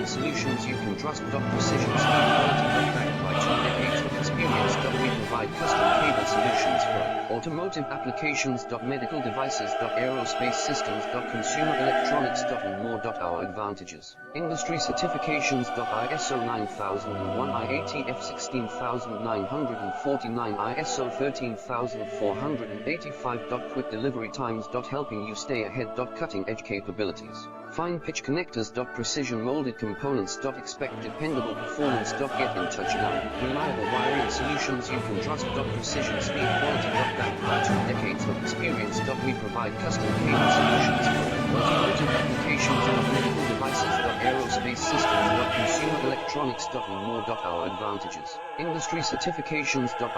solutions you can trust. Precision, speed, quality. Backed by 2 decades of experience. We provide custom cable solutions for automotive applications. Medical devices. Aerospace systems. Consumer electronics. And more. Our advantages: industry certifications. ISO 9001, IATF 16949, ISO 13485. Quick delivery times. Helping you stay ahead. Cutting edge capabilities. Fine pitch connectors. Precision molded components. Expect dependable performance. Get in touch now. Reliable wiring solutions you can trust. Precision, speed, quality. Backed by 2 decades of experience. We provide custom cable solutions for automotive applications. Medical devices. Aerospace systems. Consumer electronics. And more. Our advantages: industry certifications.